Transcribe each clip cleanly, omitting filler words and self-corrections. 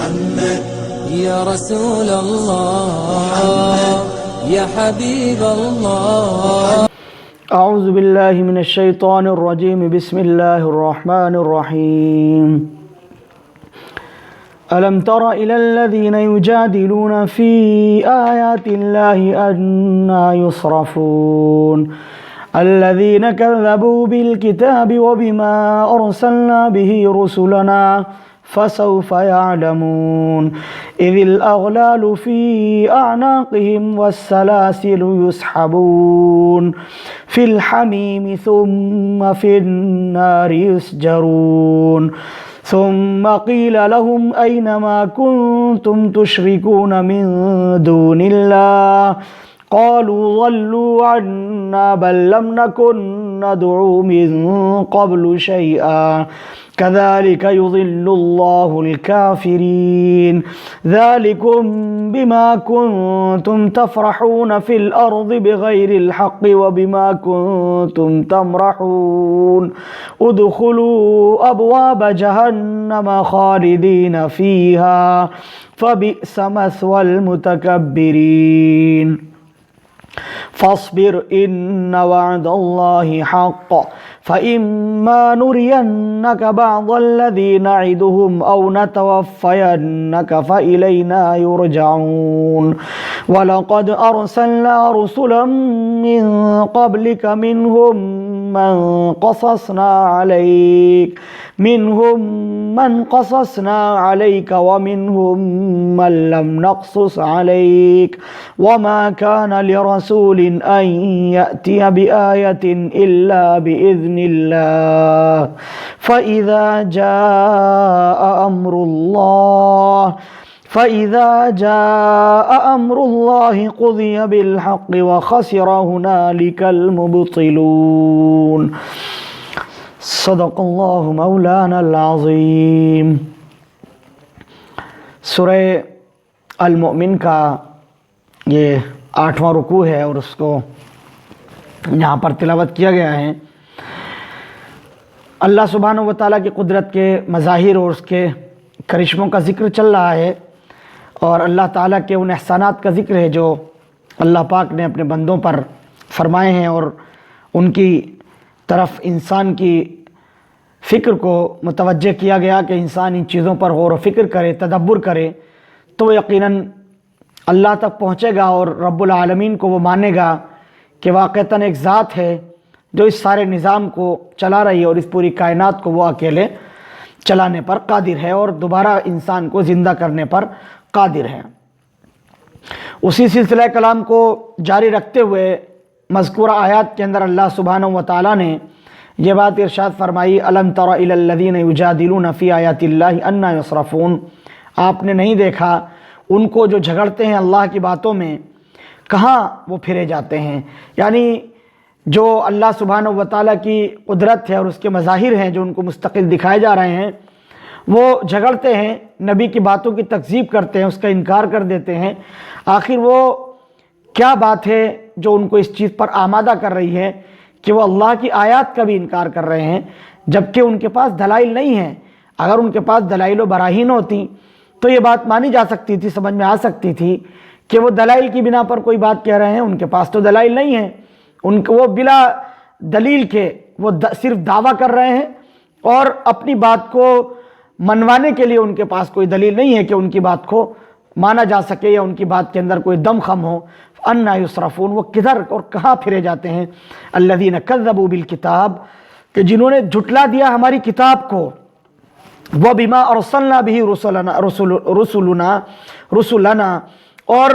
محمد يا رسول الله يا حبيب الله. أعوذ بالله من الشيطان الرجيم. بسم الله الرحمن الرحيم. ألم تر إلى الذين يجادلون في آيات الله أنى يصرفون الذين كذبوا بالكتاب وبما أرسلنا به رسلنا فسوف يعلمون إذ الأغلال في أعناقهم والسلاسل يسحبون في الحميم ثم في النار يسجرون ثم قيل لهم أين ما كنتم تشركون من دون الله قالوا ضلوا عنا بل لم نكن ندعو من قبل شيئا كذلك يضل الله الكافرين ذلكم بما كنتم تفرحون في الأرض بغير الحق وبما كنتم تمرحون ادخلوا أبواب جهنم خالدين فيها فبئس مثوى المتكبرين فاصبر إن وعد الله حق فإما نرينك بعض الذي نعدهم أو نتوفينك فإلينا يرجعون ولقد أرسلنا رسلا من قبلك منهم من قصصنا عليك ومنهم من لم نقصص عليك وما كان لرسول أن يأتي بآية إلا بإذن الله فإذا جاء أمر الله قضي بالحق وخسر هنالك المبطلون صدق اللہ مولانا العظیم. سورہ المؤمن کا یہ 8واں رکوع ہے اور اس کو یہاں پر تلاوت کیا گیا ہے. اللہ سبحانہ و تعالیٰ کی قدرت کے مظاہر اور اس کے کرشموں کا ذکر چل رہا ہے اور اللہ تعالیٰ کے ان احسانات کا ذکر ہے جو اللہ پاک نے اپنے بندوں پر فرمائے ہیں اور ان کی طرف انسان کی فکر کو متوجہ کیا گیا کہ انسان ان چیزوں پر غور و فکر کرے، تدبر کرے تو وہ یقیناً اللہ تک پہنچے گا اور رب العالمین کو وہ مانے گا کہ واقعتاً ایک ذات ہے جو اس سارے نظام کو چلا رہی ہے اور اس پوری کائنات کو وہ اکیلے چلانے پر قادر ہے اور دوبارہ انسان کو زندہ کرنے پر قادر ہے. اسی سلسلہ کلام کو جاری رکھتے ہوئے مذکورہ آیات کے اندر اللہ سبحانہ و تعالیٰ نے یہ بات ارشاد فرمائی الم تر الی الذین یجادلون فی آیات اللہ انا یصرفون. آپ نے نہیں دیکھا ان کو جو جھگڑتے ہیں اللہ کی باتوں میں کہاں وہ پھرے جاتے ہیں. یعنی جو اللہ سبحانہ و تعالیٰ کی قدرت ہے اور اس کے مظاہر ہیں جو ان کو مستقل دکھائے جا رہے ہیں وہ جھگڑتے ہیں، نبی کی باتوں کی تکذیب کرتے ہیں، اس کا انکار کر دیتے ہیں. آخر وہ کیا بات ہے جو ان کو اس چیز پر آمادہ کر رہی ہے کہ وہ اللہ کی آیات کا بھی انکار کر رہے ہیں جبکہ ان کے پاس دلائل نہیں ہیں. اگر ان کے پاس دلائل و براہین ہوتی تو یہ بات مانی جا سکتی تھی، سمجھ میں آ سکتی تھی کہ وہ دلائل کی بنا پر کوئی بات کہہ رہے ہیں. ان کے پاس تو دلائل نہیں ہیں، وہ بلا دلیل کے وہ صرف دعویٰ کر رہے ہیں اور اپنی بات کو منوانے کے لیے ان کے پاس کوئی دلیل نہیں ہے کہ ان کی بات کو مانا جا سکے یا ان کی بات کے اندر کوئی دم خم ہو. انا یصرفون، وہ کدھر اور کہاں پھرے جاتے ہیں. الذین کذبوا بالکتاب، کہ جنہوں نے جھٹلا دیا ہماری کتاب کو. وبما ارسلنا به رسلنا، اور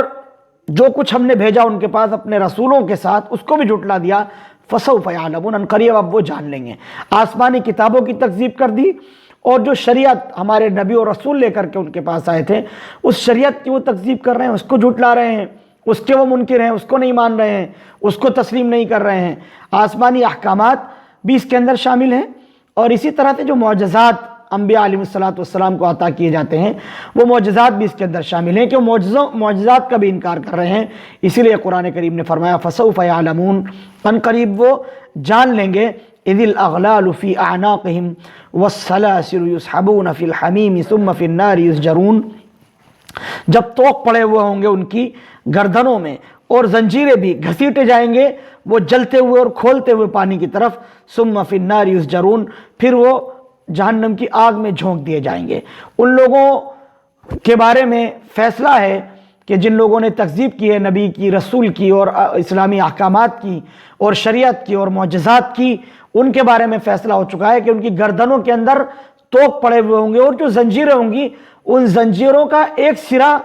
جو کچھ ہم نے بھیجا ان کے پاس اپنے رسولوں کے ساتھ اس کو بھی جھٹلا دیا. فسوف یعلمون، ان قریب اب وہ جان لیں گے. آسمانی کتابوں کی تکذیب کر دی اور جو شریعت ہمارے نبی اور رسول لے کر کے ان کے پاس آئے تھے اس شریعت کی وہ تکذیب کر رہے ہیں، اس کو جھٹلا رہے ہیں، اس کے وہ منکر ہیں، اس کو نہیں مان رہے ہیں، اس کو تسلیم نہیں کر رہے ہیں. آسمانی احکامات بھی اس کے اندر شامل ہیں اور اسی طرح سے جو معجزات انبیاء علیہ السلام کو عطا کیے جاتے ہیں وہ معجزات بھی اس کے اندر شامل ہیں کہ وہ معجزات کا بھی انکار کر رہے ہیں. اسی لیے قرآن کریم نے فرمایا فسوف یعلمون، ان قریب وہ جان لیں گے. اذ الاغلال فی اعناقہم والسلاسل یسحبون فی الحمیم ثم فی النار یسجرون. جب توق پڑے ہوئے ہوں گے ان کی گردنوں میں اور زنجیریں بھی گھسیٹے جائیں گے وہ جلتے ہوئے اور کھولتے ہوئے پانی کی طرف، ثم فی النار یسجرون، پھر وہ جہنم کی آگ میں جھونک دیے جائیں گے۔ ان لوگوں کے بارے میں فیصلہ ہے کہ جن لوگوں نے تکذیب کی ہے نبی کی، رسول کی اور اسلامی احکامات کی اور شریعت کی اور معجزات کی، ان کے بارے میں فیصلہ ہو چکا ہے کہ ان کی گردنوں کے اندر توق پڑے ہوئے ہوں گے، اور جو زنجیریں ہوں گی ان زنجیروں کا ایک سرا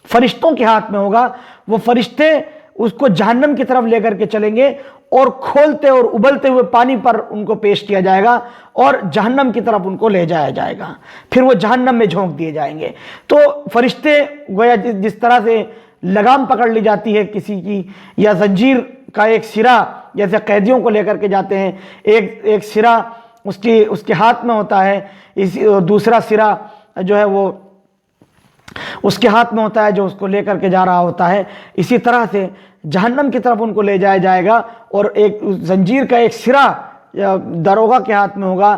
فرشتوں کے ہاتھ میں ہوگا، وہ فرشتے اس کو جہنم کی طرف لے کر کے چلیں گے اور کھولتے اور ابلتے ہوئے پانی پر ان کو پیش کیا جائے گا اور جہنم کی طرف ان کو لے جایا جائے گا، پھر وہ جہنم میں جھونک دیے جائیں گے۔ تو فرشتے گویا جس طرح سے لگام پکڑ لی جاتی ہے کسی کی، یا زنجیر کا ایک سرا جیسے قیدیوں کو لے کر کے جاتے ہیں، ایک سرا اس کے ہاتھ میں ہوتا ہے، دوسرا سرا جو ہے وہ اس کے ہاتھ میں ہوتا ہے جو اس کو لے کر کے جا رہا ہوتا ہے، اسی طرح سے جہنم کی طرف ان کو لے جایا جائے گا، اور ایک زنجیر کا ایک سرا داروغہ کے ہاتھ میں ہوگا،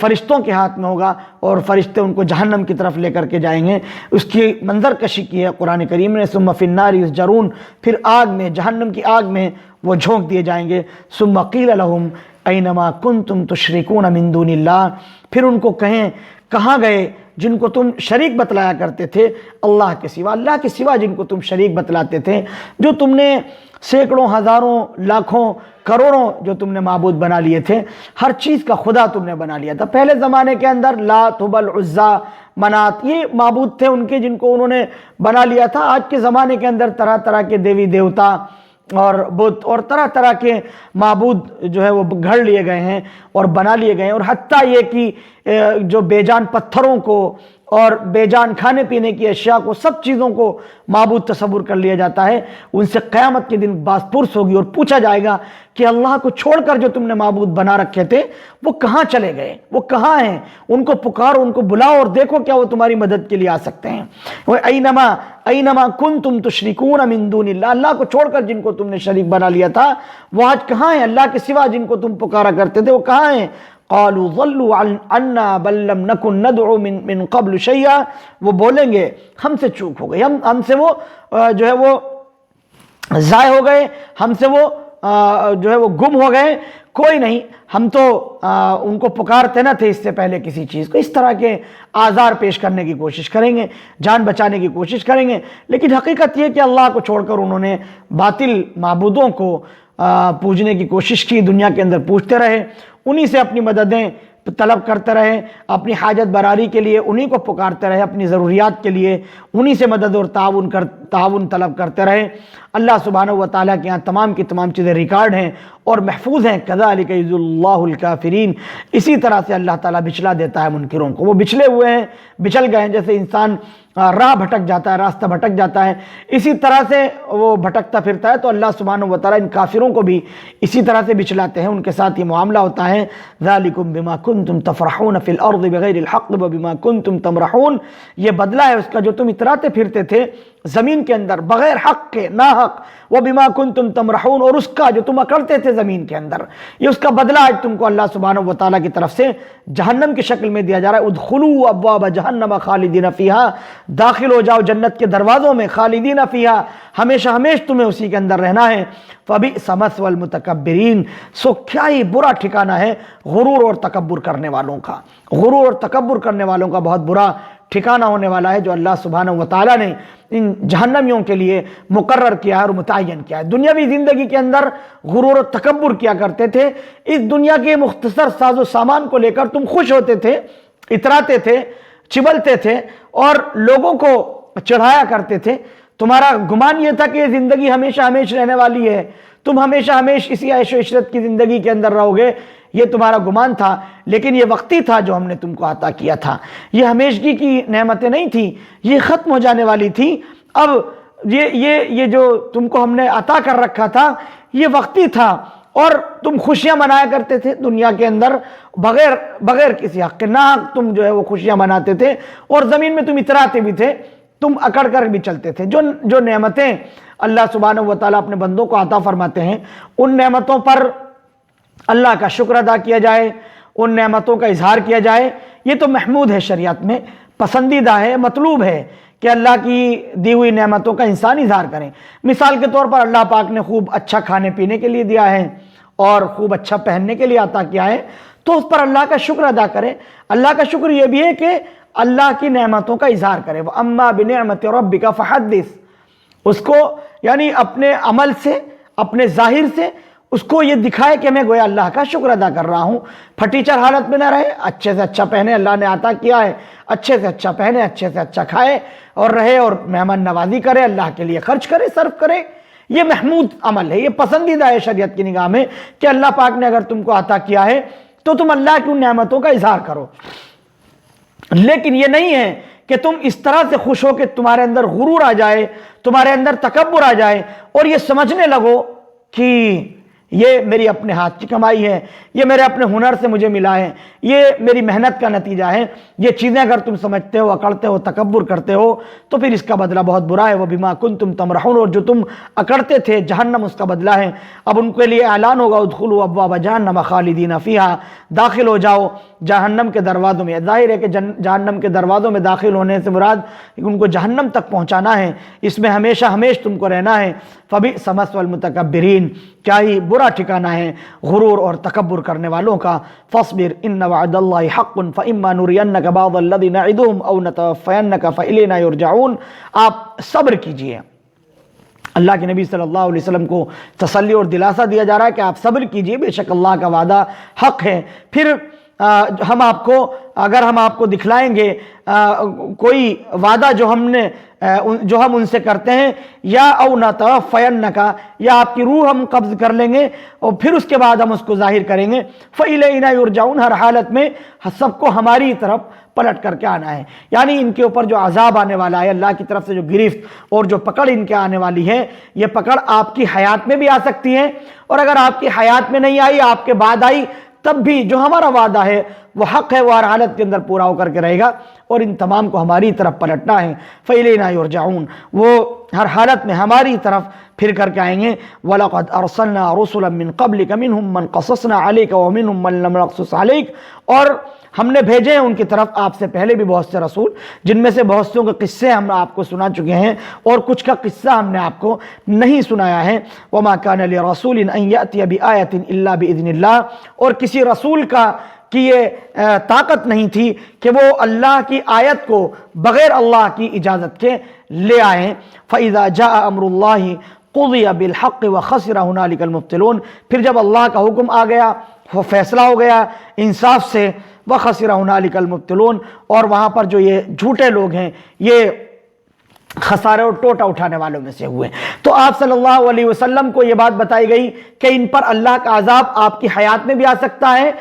فرشتوں کے ہاتھ میں ہوگا، اور فرشتے ان کو جہنم کی طرف لے کر کے جائیں گے۔ اس کی منظر کشی کی ہے قرآن کریم نے، ثم فی النار یسجرون، پھر آگ میں، جہنم کی آگ میں وہ جھونک دیے جائیں گے۔ ثم قیل لہم اینما کنتم تشرکون من دون اللہ، پھر ان کو کہیں کہاں گئے جن کو تم شریک بتلایا کرتے تھے اللہ کے سوا، اللہ کے سوا جن کو تم شریک بتلاتے تھے، جو تم نے سینکڑوں، ہزاروں، لاکھوں، کروڑوں جو تم نے معبود بنا لیے تھے، ہر چیز کا خدا تم نے بنا لیا تھا۔ پہلے زمانے کے اندر لات، ہبل، عزیٰ، منات، یہ معبود تھے ان کے جن کو انہوں نے بنا لیا تھا۔ آج کے زمانے کے اندر طرح طرح کے دیوی دیوتا اور بت اور طرح طرح کے معبود جو ہے وہ گھڑ لیے گئے ہیں اور بنا لیے گئے ہیں، اور حتیٰ یہ کہ جو بے جان پتھروں کو اور بے جان کھانے پینے کی اشیاء کو، سب چیزوں کو معبود تصور کر لیا جاتا ہے۔ ان سے قیامت کے دن باز پرس ہوگی اور پوچھا جائے گا کہ اللہ کو چھوڑ کر جو تم نے معبود بنا رکھے تھے وہ کہاں چلے گئے، وہ کہاں ہیں؟ ان کو پکارو، ان کو بلاؤ اور دیکھو کیا وہ تمہاری مدد کے لیے آ سکتے ہیں۔ اینما کنتم تشرکون من دون اللہ، اللہ کو چھوڑ کر جن کو تم نے شریک بنا لیا تھا وہ آج کہاں ہیں؟ اللہ کے سوا جن کو تم پکارا کرتے تھے وہ کہاں ہیں؟ قالوا ضلوا عنا بل لم نكن ندعو من قبل شيئا، وہ بولیں گے ہم سے چوک ہو گئی، ہم سے وہ جو ہے وہ ضائع ہو گئے، ہم سے وہ جو ہے وہ گم ہو گئے، کوئی نہیں، ہم تو ان کو پکارتے نہ تھے اس سے پہلے کسی چیز کو۔ اس طرح کے آزار پیش کرنے کی کوشش کریں گے، جان بچانے کی کوشش کریں گے، لیکن حقیقت یہ کہ اللہ کو چھوڑ کر انہوں نے باطل معبودوں کو پوجنے کی کوشش کی، دنیا کے اندر پوجتے رہے، انہی سے اپنی مددیں طلب کرتے رہے، اپنی حاجت براری کے لیے انہی کو پکارتے رہے، اپنی ضروریات کے لیے انہی سے مدد اور تعاون طلب کرتے رہے۔ اللہ سبحانہ و تعالیٰ کے یہاں تمام کی تمام چیزیں ریکارڈ ہیں اور محفوظ ہیں۔ کذالک یضل اللہ الکافرین، اسی طرح سے اللہ تعالیٰ بچلا دیتا ہے منکروں کو، وہ بچلے ہوئے ہیں، بچل گئے ہیں، جیسے انسان راہ بھٹک جاتا ہے، راستہ بھٹک جاتا ہے، اسی طرح سے وہ بھٹکتا پھرتا ہے، تو اللہ سبحانہ و تعالیٰ ان کافروں کو بھی اسی طرح سے بچلاتے ہیں، ان کے ساتھ یہ معاملہ ہوتا ہے۔ ذالکم بما کنتم تفرحون فی الارض بغیر الحق وبما کنتم تمرحون، یہ بدلہ ہے اس کا جو تم اتراتے پھرتے تھے زمین کے اندر بغیر حق کے، ناحق، وبما کنتم تمرحون، اور اس کا جو تم اکڑتے تھے زمین کے اندر، یہ اس کا بدلہ آج تم کو اللہ سبحانہ و تعالیٰ کی طرف سے جہنم کی شکل میں دیا جا رہا ہے۔ ادخلوا ابواب جہنم خالدین فیہا، داخل ہو جاؤ جنت کے دروازوں میں، خالدین فیہا، ہمیشہ ہمیش تمہیں اسی کے اندر رہنا ہے۔ فبئس مثوى المتکبرین، سو کیا ہی برا ٹھکانہ ہے غرور اور تکبر کرنے والوں کا، غرور اور تکبر کرنے والوں کا بہت برا ٹھکانہ ہونے والا ہے جو اللہ سبحانہ و تعالیٰ نے ان جہنمیوں کے لیے مقرر کیا ہے اور متعین کیا ہے۔ دنیاوی زندگی کے اندر غرور و تکبر کیا کرتے تھے، اس دنیا کے مختصر ساز و سامان کو لے کر تم خوش ہوتے تھے، اتراتے تھے، چبلتے تھے اور لوگوں کو چڑھایا کرتے تھے۔ تمہارا گمان یہ تھا کہ یہ زندگی ہمیشہ ہمیش رہنے والی ہے، تم ہمیشہ ہمیش اسی عیش و عشرت کی زندگی کے اندر رہو گے، یہ تمہارا گمان تھا، لیکن یہ وقتی تھا جو ہم نے تم کو عطا کیا تھا، یہ ہمیشگی کی نعمتیں نہیں تھیں، یہ ختم ہو جانے والی تھی۔ اب یہ جو تم کو ہم نے عطا کر رکھا تھا یہ وقتی تھا، اور تم خوشیاں منایا کرتے تھے دنیا کے اندر بغیر کسی حق کے، ناحق تم جو ہے وہ خوشیاں مناتے تھے، اور زمین میں تم اتراتے بھی تھے، تم اکڑ کر بھی چلتے تھے۔ جو نعمتیں اللہ سبحانہ و تعالیٰ اپنے بندوں کو عطا فرماتے ہیں، ان نعمتوں پر اللہ کا شکر ادا کیا جائے، ان نعمتوں کا اظہار کیا جائے، یہ تو محمود ہے، شریعت میں پسندیدہ ہے، مطلوب ہے کہ اللہ کی دی ہوئی نعمتوں کا انسان اظہار کریں۔ مثال کے طور پر اللہ پاک نے خوب اچھا کھانے پینے کے لیے دیا ہے اور خوب اچھا پہننے کے لیے عطا کیا ہے، تو اس پر اللہ کا شکر ادا کریں۔ اللہ کا شکر یہ بھی ہے کہ اللہ کی نعمتوں کا اظہار کریں۔ وَأَمَّا بِنِعْمَةِ رَبِّكَ فَحَدِّثْ، اس کو یعنی اپنے عمل سے، اپنے ظاہر سے اس کو یہ دکھائے کہ میں گویا اللہ کا شکر ادا کر رہا ہوں۔ پھٹیچر حالت میں نہ رہے، اچھے سے اچھا پہنے، اللہ نے عطا کیا ہے، اچھے سے اچھا پہنے، اچھے سے اچھا کھائے اور رہے، اور مہمان نوازی کرے، اللہ کے لیے خرچ کرے، صرف کرے۔ یہ محمود عمل ہے، یہ پسندیدہ ہے شریعت کی نگاہ میں کہ اللہ پاک نے اگر تم کو عطا کیا ہے تو تم اللہ کی ان نعمتوں کا اظہار کرو۔ لیکن یہ نہیں ہے کہ تم اس طرح سے خوش ہو کہ تمہارے اندر غرور آ جائے، تمہارے اندر تکبر آ جائے اور یہ سمجھنے لگو کہ یہ میری اپنے ہاتھ کی کمائی ہے، یہ میرے اپنے ہنر سے مجھے ملا ہے، یہ میری محنت کا نتیجہ ہے۔ یہ چیزیں اگر تم سمجھتے ہو، اکڑتے ہو، تکبر کرتے ہو تو پھر اس کا بدلہ بہت برا ہے۔ وہ بما کنتم تمرحون، اور جو تم اکڑتے تھے جہنم اس کا بدلہ ہے۔ اب ان کے لیے اعلان ہوگا ادخلوا ابواب جہنم خالدین فیہا، داخل ہو جاؤ جہنم کے دروازوں میں۔ ظاہر ہے کہ جہنم کے دروازوں میں داخل ہونے سے مراد ان کو جہنم تک پہنچانا ہے، اس میں ہمیشہ ہمیشہ تم کو رہنا ہے۔ فبئس مثوى المتکبرین، کیا ہی برا ٹھکانہ ہے غرور اور تکبر کرنے والوں کا۔ فاصبر ان وعد اللہ حق فاما نرینک بعض الذی نعدهم او نتوفینک فالینا یرجعون۔ آپ صبر کیجئے۔ اللہ کے نبی صلی اللہ علیہ وسلم کو تسلی اور دلاسا دیا جا رہا ہے کہ آپ صبر کیجئے، بے شک اللہ کا وعدہ حق ہے۔ پھر ہم آپ کو، اگر ہم آپ کو دکھلائیں گے کوئی وعدہ جو ہم ان سے کرتے ہیں، یا او نتوفینک، یا آپ کی روح ہم قبض کر لیں گے اور پھر اس کے بعد ہم اس کو ظاہر کریں گے، فإلینا یرجعون، ہر حالت میں سب کو ہماری طرف پلٹ کر کے آنا ہے۔ یعنی ان کے اوپر جو عذاب آنے والا ہے، اللہ کی طرف سے جو گرفت اور جو پکڑ ان کے آنے والی ہے، یہ پکڑ آپ کی حیات میں بھی آ سکتی ہے، اور اگر آپ کی حیات میں نہیں آئی، آپ کے بعد آئی، تب بھی جو ہمارا وعدہ ہے وہ حق ہے، وہ ہر حالت کے اندر پورا ہو کر کے رہے گا، اور ان تمام کو ہماری طرف پلٹنا ہے۔ فإلینا یرجعون، وہ ہر حالت میں ہماری طرف پھر کر کے آئیں گے۔ وَلَقَدْ أَرْسَلْنَا رُسُلًا مِّن قَبْلِكَ مِنْهُمْ مَنْ قَصَصْنَا عَلَيْكَ وَمِنْهُمْ مَنْ لَمْ نَقْصُصْ عَلَيْكَ، اور ہم نے بھیجے ہیں ان کی طرف آپ سے پہلے بھی بہت سے رسول، جن میں سے بہت سے کے قصے ہم آپ کو سنا چکے ہیں اور کچھ کا قصہ ہم نے آپ کو نہیں سنایا ہے۔ وَمَا كَانَ لِرَسُولٍ أَن يَأْتِيَ بِآيَةٍ إِلَّا بِإِذْنِ اللَّهِ، اور کسی رسول کی یہ طاقت نہیں تھی کہ وہ اللہ کی آیت کو بغیر اللہ کی اجازت کے لے آئیں۔ فَإِذَا جَاءَ أَمْرُ اللَّهِ قُضِيَ بِالْحَقِّ وَخَسِرَ هُنَالِكَ الْمُبْطِلُونَ، پھر جب اللہ کا حکم آ گیا، وہ فیصلہ ہو گیا انصاف سے، وَخَسِرَ هُنَالِكَ الْمُبْطِلُونَ، اور وہاں پر جو یہ جھوٹے لوگ ہیں یہ خسارے اور ٹوٹا اٹھانے والوں میں سے ہوئے۔ تو آپ صلی اللہ علیہ وسلم کو یہ بات بتائی گئی کہ ان پر اللہ کا عذاب آپ کی حیات میں بھی آ سکتا ہے،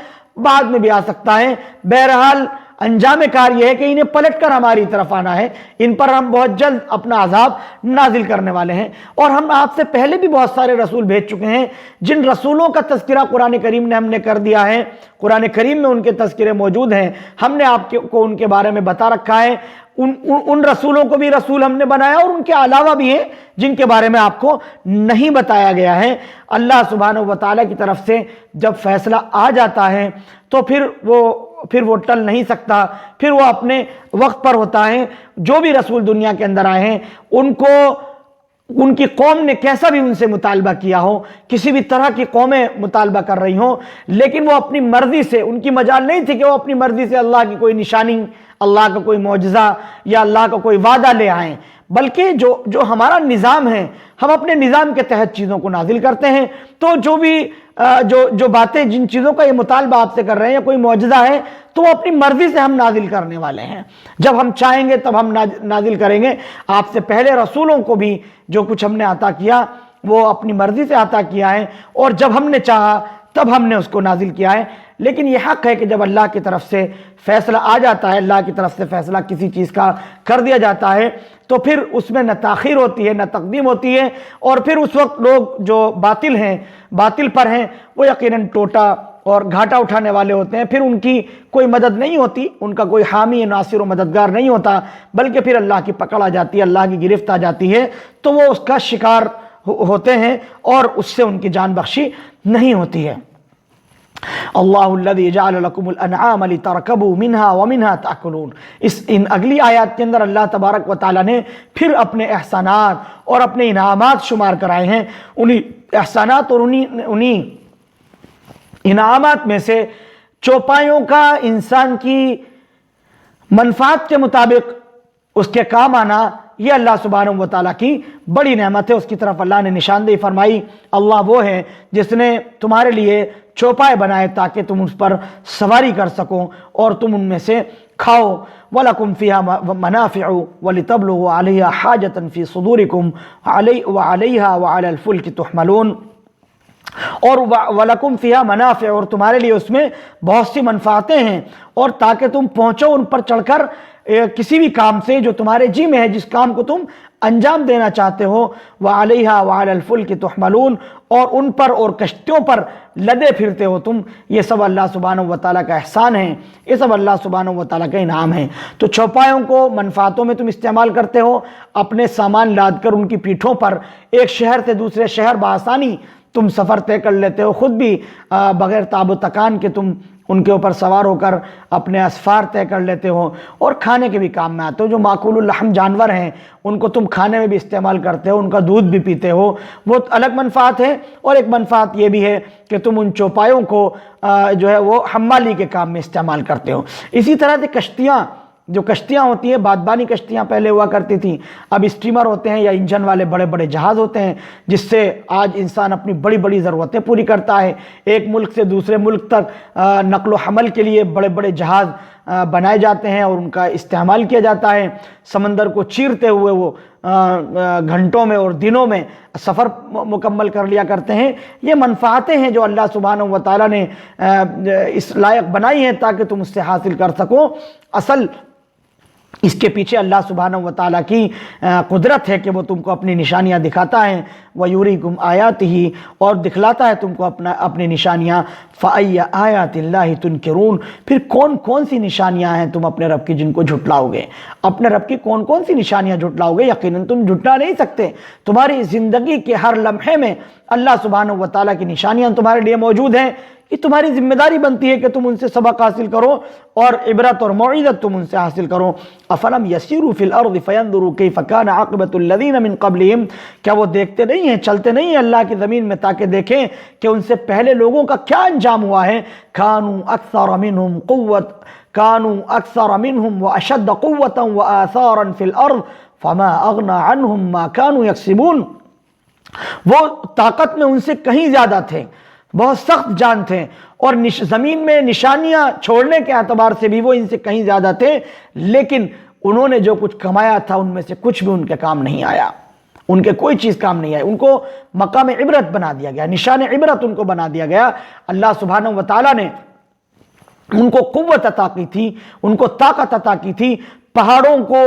بعد میں بھی آ سکتا ہے۔ بہرحال انجام کار یہ ہے کہ انہیں پلٹ کر ہماری طرف آنا ہے، ان پر ہم بہت جلد اپنا عذاب نازل کرنے والے ہیں۔ اور ہم آپ سے پہلے بھی بہت سارے رسول بھیج چکے ہیں، جن رسولوں کا تذکرہ قرآن کریم نے ہم نے کر دیا ہے، قرآن کریم میں ان کے تذکرے موجود ہیں، ہم نے آپ کو ان کے بارے میں بتا رکھا ہے۔ ان رسولوں کو بھی رسول ہم نے بنایا، اور ان کے علاوہ بھی ہیں جن کے بارے میں آپ کو نہیں بتایا گیا ہے۔ اللہ سبحانہ و تعالیٰ کی طرف سے جب فیصلہ آ جاتا ہے تو پھر وہ ٹل نہیں سکتا، پھر وہ اپنے وقت پر ہوتا ہے۔ جو بھی رسول دنیا کے اندر آئے ہیں، ان کی قوم نے کیسا بھی ان سے مطالبہ کیا ہو، کسی بھی طرح کی قومیں مطالبہ کر رہی ہوں، لیکن وہ اپنی مرضی سے، ان کی مجال نہیں تھی کہ وہ اپنی مرضی سے اللہ کی کوئی نشانی، اللہ کا کوئی معجزہ یا اللہ کا کوئی وعدہ لے آئیں، بلکہ جو ہمارا نظام ہے، ہم اپنے نظام کے تحت چیزوں کو نازل کرتے ہیں۔ تو جو باتیں، جن چیزوں کا یہ مطالبہ آپ سے کر رہے ہیں، کوئی معجزہ ہے تو وہ اپنی مرضی سے ہم نازل کرنے والے ہیں، جب ہم چاہیں گے تب ہم نازل کریں گے۔ آپ سے پہلے رسولوں کو بھی جو کچھ ہم نے عطا کیا وہ اپنی مرضی سے عطا کیا ہے، اور جب ہم نے چاہا تب ہم نے اس کو نازل کیا ہے۔ لیکن یہ حق ہے کہ جب اللہ کی طرف سے فیصلہ آ جاتا ہے، اللہ کی طرف سے فیصلہ کسی چیز کا کر دیا جاتا ہے، تو پھر اس میں نہ تاخیر ہوتی ہے نہ تقدیم ہوتی ہے، اور پھر اس وقت لوگ جو باطل پر ہیں وہ یقیناً ٹوٹا اور گھاٹا اٹھانے والے ہوتے ہیں، پھر ان کی کوئی مدد نہیں ہوتی، ان کا کوئی حامی ناصر و مددگار نہیں ہوتا، بلکہ پھر اللہ کی پکڑ آ جاتی ہے، اللہ کی گرفت آ جاتی ہے، تو وہ اس کا شکار ہوتے ہیں اور اس سے ان کی جان بخشی نہیں ہوتی ہے۔ اللہ الذی جعل لکم الانعام لترکبوا منها ومنها تأکلون. ان اگلی آیات کے اندر اللہ تبارک و تعالیٰ نے پھر اپنے احسانات اور اپنے انعامات شمار کرائے ہیں. انہی احسانات اور انہی انعامات میں سے چوپایوں کا انسان کی منفعت کے مطابق اس کے کام آنا یہ اللہ سبحانہ و تعالیٰ کی بڑی نعمت ہے. اس کی طرف اللہ نے نشاندہی فرمائی. اللہ وہ ہے جس نے تمہارے لیے چوپائے بنائے تاکہ تم اس پر سواری کر سکو اور تم ان میں سے کھاؤ. وَلَكُمْ فِيهَا مَنَافِعُ وَلِتَبْلُغُوا عَلَيْهَا حَاجَةً فِي صُدُورِكُمْ وَعَلَيْهَا وَعَلَى الْفُلْكِ تُحْمَلُونَ. اور وَلَكُمْ فِيهَا مَنَافِعُ اور تمہارے لیے اس میں بہت سی منفعتیں ہیں اور تاکہ تم پہنچو ان پر چڑھ کر کسی بھی کام سے جو تمہارے جی میں ہے, جس کام کو تم انجام دینا چاہتے ہو. وَعَلَيْهَا وَعَلَى الْفُلْكِ تُحْمَلُونَ اور ان پر اور کشتیوں پر لدے پھرتے ہو تم. یہ سب اللہ سبحانہ و تعالیٰ کا احسان ہے, یہ سب اللہ سبحانہ و تعالیٰ کا انعام ہے. تو چوپایوں کو منفعتوں میں تم استعمال کرتے ہو, اپنے سامان لاد کر ان کی پیٹھوں پر ایک شہر سے دوسرے شہر بآسانی تم سفر طے کر لیتے ہو, خود بھی بغیر تاب و تکان کے تم ان کے اوپر سوار ہو کر اپنے اسفار طے کر لیتے ہو. اور کھانے کے بھی کام میں آتے ہو. جو معقول اللحم جانور ہیں ان کو تم کھانے میں بھی استعمال کرتے ہو, ان کا دودھ بھی پیتے ہو, وہ الگ منفعت ہے. اور ایک منفعت یہ بھی ہے کہ تم ان چوپایوں کو جو ہے وہ حمالی کے کام میں استعمال کرتے ہو. اسی طرح سے کشتیاں, جو کشتیاں ہوتی ہیں, بادبانی کشتیاں پہلے ہوا کرتی تھیں, اب اسٹیمر ہوتے ہیں یا انجن والے بڑے بڑے جہاز ہوتے ہیں جس سے آج انسان اپنی بڑی بڑی ضرورتیں پوری کرتا ہے. ایک ملک سے دوسرے ملک تک نقل و حمل کے لیے بڑے بڑے جہاز بنائے جاتے ہیں اور ان کا استعمال کیا جاتا ہے. سمندر کو چیرتے ہوئے وہ گھنٹوں میں اور دنوں میں سفر مکمل کر لیا کرتے ہیں. یہ منفعتیں ہیں جو اللہ سبحانہ و تعالیٰ نے اس لائق بنائی ہیں تاکہ تم اس سے حاصل کر سکو. اصل اس کے پیچھے اللہ سبحانہ و تعالیٰ کی قدرت ہے کہ وہ تم کو اپنی نشانیاں دکھاتا ہے. وَيُرِيكُمْ آيَاتِهِ اور دکھلاتا ہے تم کو اپنی نشانیاں. فَأَيَّ آيَاتِ اللَّهِ تُنْكِرُونَ پھر کون کون سی نشانیاں ہیں تم اپنے رب کی جن کو جھٹلاؤ گے؟ اپنے رب کی کون کون سی نشانیاں جھٹلاؤ گے؟ یقیناً تم جھٹلا نہیں سکتے. تمہاری زندگی کے ہر لمحے میں اللہ سبحانہ و تعالیٰ کی نشانیاں تمہارے لیے موجود ہیں. یہ تمہاری ذمہ داری بنتی ہے کہ تم ان سے سبق حاصل کرو اور عبرت اور موعظت تم ان سے حاصل کرو. افلم یسیروا فی الارض فینظروا کیف کان عاقبۃ الذین من قبلہم کیا وہ دیکھتے نہیں ہیں, چلتے نہیں ہیں اللہ کی زمین میں تاکہ دیکھیں کہ ان سے پہلے لوگوں کا کیا انجام ہوا ہے. کانوا اکثر منہم واشد قوۃ وآثارا فی الارض فما اغنى عنہم ما كانوا یکسبون وہ طاقت میں ان سے کہیں زیادہ تھے, بہت سخت جان تھے, اور زمین میں نشانیاں چھوڑنے کے اعتبار سے بھی وہ ان سے کہیں زیادہ تھے, لیکن انہوں نے جو کچھ کمایا تھا ان میں سے کچھ بھی ان کے کام نہیں آیا. ان کے کوئی چیز کام نہیں آئی. ان کو مقام عبرت بنا دیا گیا, نشان عبرت ان کو بنا دیا گیا. اللہ سبحانہ و تعالیٰ نے ان کو قوت عطا کی تھی, ان کو طاقت عطا کی تھی. پہاڑوں کو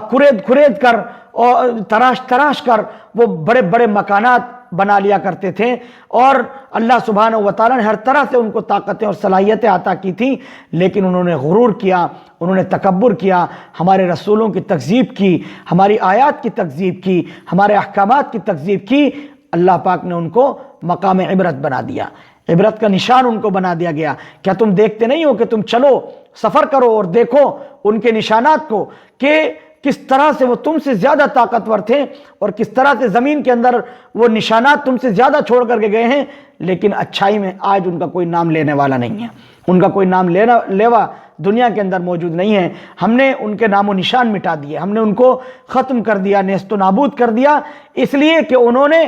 کھرید کر اور تراش کر وہ بڑے بڑے مکانات بنا لیا کرتے تھے, اور اللہ سبحانہ و تعالیٰ نے ہر طرح سے ان کو طاقتیں اور صلاحیتیں عطا کی تھیں, لیکن انہوں نے غرور کیا, انہوں نے تکبر کیا, ہمارے رسولوں کی تکذیب کی, ہماری آیات کی تکذیب کی, ہمارے احکامات کی تکذیب کی. اللہ پاک نے ان کو مقام عبرت بنا دیا, عبرت کا نشان ان کو بنا دیا گیا. کیا تم دیکھتے نہیں ہو کہ تم چلو سفر کرو اور دیکھو ان کے نشانات کو کہ کس طرح سے وہ تم سے زیادہ طاقتور تھے اور کس طرح سے زمین کے اندر وہ نشانات تم سے زیادہ چھوڑ کر کے گئے ہیں, لیکن اچھائی میں آج ان کا کوئی نام لینے والا نہیں ہے. ان کا کوئی نام لیوا دنیا کے اندر موجود نہیں ہے. ہم نے ان کے نام و نشان مٹا دیے, ہم نے ان کو ختم کر دیا, نیست و نابود کر دیا, اس لیے کہ انہوں نے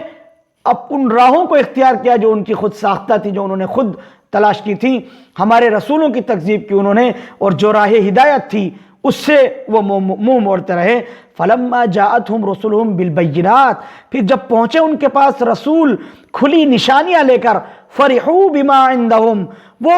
اب ان راہوں کو اختیار کیا جو ان کی خود ساختہ تھی, جو انہوں نے خود تلاش کی تھی. ہمارے رسولوں کی تکذیب کی انہوں نے, اور جو راہ ہدایت تھی اس سے وہ منہ موڑتے رہے. فلما جاءتهم رسلهم بالبینات پھر جب پہنچے ان کے پاس رسول کھلی نشانیاں لے کر, فرحوا بما عندهم وہ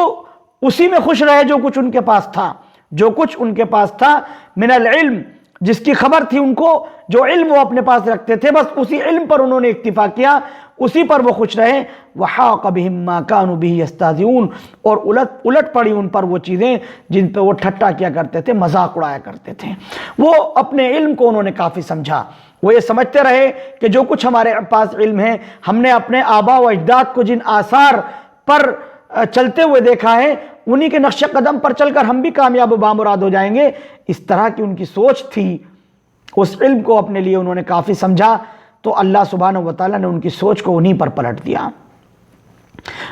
اسی میں خوش رہے جو کچھ ان کے پاس تھا, جو کچھ ان کے پاس تھا, من العلم جس کی خبر تھی ان کو, جو علم وہ اپنے پاس رکھتے تھے بس اسی علم پر انہوں نے اکتفا کیا, اسی پر وہ خوش رہے. وحاق بهم ما كانوا به يستهزئون اور الٹ پڑی ان پر وہ چیزیں جن پہ وہ ٹھٹا کیا کرتے تھے, مذاق اڑایا کرتے تھے. وہ اپنے علم کو انہوں نے کافی سمجھا, وہ یہ سمجھتے رہے کہ جو کچھ ہمارے پاس علم ہے, ہم نے اپنے آبا و اجداد کو جن آثار پر چلتے ہوئے دیکھا ہے، انہی کے نقش قدم پر چل کر ہم بھی کامیاب و بامراد ہو جائیں گے. اس طرح کی ان کی سوچ تھی. اس علم کو اپنے لیے انہوں نے کافی سمجھا تو اللہ سبحانہ و تعالیٰ نے ان کی سوچ کو انہی پر پلٹ دیا.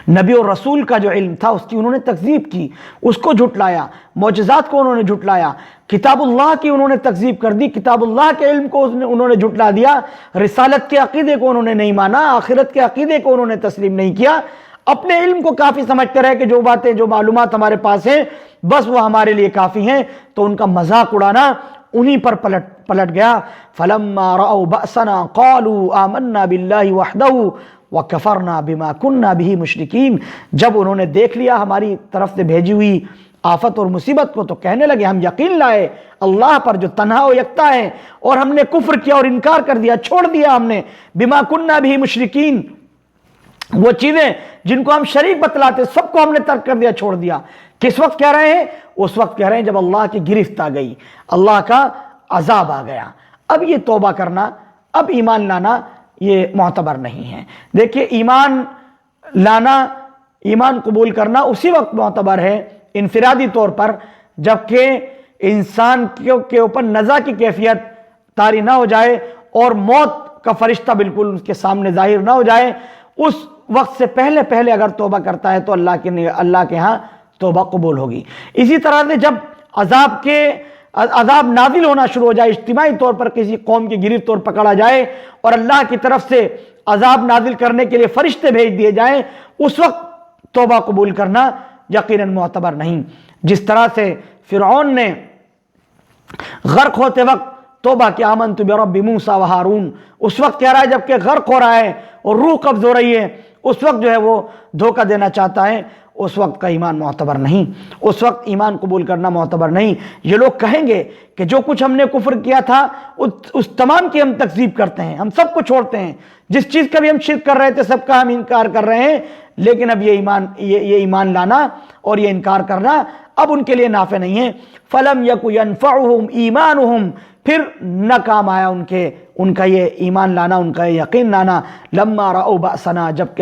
نبی اور رسول کا جو علم تھا اس کی انہوں نے تکذیب کی، اس کو جھٹلایا، معجزات کو انہوں نے جھٹلایا، کتاب اللہ کی انہوں نے تکذیب کر دی، کتاب اللہ کے علم کو انہوں نے جھٹلا دیا، رسالت کے عقیدے کو انہوں نے نہیں مانا، آخرت کے عقیدے کو انہوں نے تسلیم نہیں کیا. اپنے علم کو کافی سمجھتے رہے کہ جو باتیں جو معلومات ہمارے پاس ہیں بس وہ ہمارے لیے کافی ہیں. تو ان کا مذاق اڑانا انہی پر پلٹ گیا. فلما رأوا بأسنا قالوا آمنا باللہ وحدہ وَكَفَرْنَا بِمَا كُنَّا بِهِ مُشْرِكِينَ. جب انہوں نے دیکھ لیا ہماری طرف سے بھیجی ہوئی آفت اور مصیبت کو تو کہنے لگے ہم یقین لائے اللہ پر جو تنہا و یکتا ہے، اور ہم نے کفر کیا اور انکار کر دیا، چھوڑ دیا ہم نے بِمَا كُنَّا بِهِ مُشْرِكِينَ، وہ چیزیں جن کو ہم شریک بتلاتے سب کو ہم نے ترک کر دیا، چھوڑ دیا. کس وقت کہہ رہے ہیں؟ اس وقت کہہ رہے ہیں جب اللہ کی گرفت آ گئی، اللہ کا عذاب آ گیا. اب یہ توبہ کرنا، اب ایمان لانا یہ معتبر نہیں ہے. دیکھیے ایمان لانا، ایمان قبول کرنا اسی وقت معتبر ہے انفرادی طور پر جبکہ انسان کے اوپر نزع کی کیفیت طاری نہ ہو جائے اور موت کا فرشتہ بالکل اس کے سامنے ظاہر نہ ہو جائے. اس وقت سے پہلے اگر توبہ کرتا ہے تو اللہ کے ہاں توبہ قبول ہوگی. اسی طرح سے جب عذاب نازل ہونا شروع ہو جائے، اجتماعی طور پر کسی قوم کی گرفت اور پکڑا جائے اور اللہ کی طرف سے عذاب نازل کرنے کے لیے فرشتے بھیج دیے جائیں، اس وقت توبہ قبول کرنا یقیناً معتبر نہیں. جس طرح سے فرعون نے غرق ہوتے وقت توبہ کی آمنت برب موسیٰ و ہارون، اس وقت کہہ رہا ہے جبکہ غرق ہو رہا ہے اور روح قبض ہو رہی ہے، اس وقت جو ہے وہ دھوکہ دینا چاہتا ہے، اس وقت کا ایمان معتبر نہیں، اس وقت ایمان قبول کرنا معتبر نہیں. یہ لوگ کہیں گے کہ جو کچھ ہم نے کفر کیا تھا اس تمام کی ہم تکذیب کرتے ہیں، ہم سب کو چھوڑتے ہیں، جس چیز کا بھی ہم شرک کر رہے تھے سب کا ہم انکار کر رہے ہیں. لیکن اب یہ ایمان لانا اور یہ انکار کرنا اب ان کے لیے نافع نہیں ہے. فَلَمْ يَكُ يَنْفَعُهُمْ إِيمَانُهُمْ، پھر نہ کام آیا ان کا یہ ایمان لانا، ان کا یہ یقین لانا. لَمَّا رَأَوْا بَأْسَنَا، جبکہ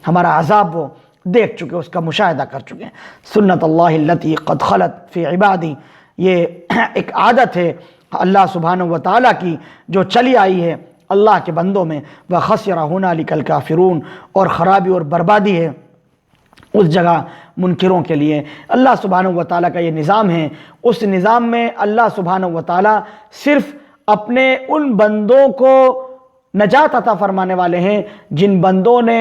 ہمارا عذاب وہ دیکھ چکے، اس کا مشاہدہ کر چکے ہیں. سنت اللہ التی قد خلت فی عبادی، یہ ایک عادت ہے اللہ سبحانہ و تعالیٰ کی جو چلی آئی ہے اللہ کے بندوں میں. وَخَسِرَ هُنَالِكَ الْكَافِرُونَ، اور خرابی اور بربادی ہے اس جگہ منکروں کے لیے. اللہ سبحانہ و تعالیٰ کا یہ نظام ہے، اس نظام میں اللہ سبحانہ و تعالیٰ صرف اپنے ان بندوں کو نجات عطا فرمانے والے ہیں جن بندوں نے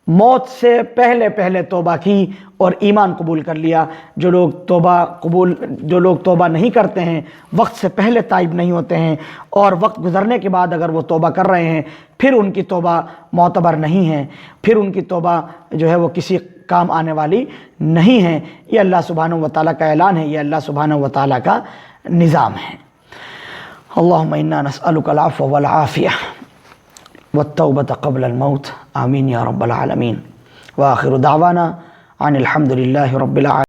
موت سے پہلے توبہ کی اور ایمان قبول کر لیا. جو لوگ توبہ نہیں کرتے ہیں، وقت سے پہلے تائب نہیں ہوتے ہیں اور وقت گزرنے کے بعد اگر وہ توبہ کر رہے ہیں پھر ان کی توبہ معتبر نہیں ہے، پھر ان کی توبہ جو ہے وہ کسی کام آنے والی نہیں ہے. یہ اللہ سبحانہ و تعالیٰ کا اعلان ہے، یہ اللہ سبحانہ و تعالیٰ کا نظام ہے. اللہم انا نسألک العفو والعافیہ والتوبة قبل الموت، آمین یا رب العالمین. وآخر دعوانا عن الحمد للہ رب العالمین.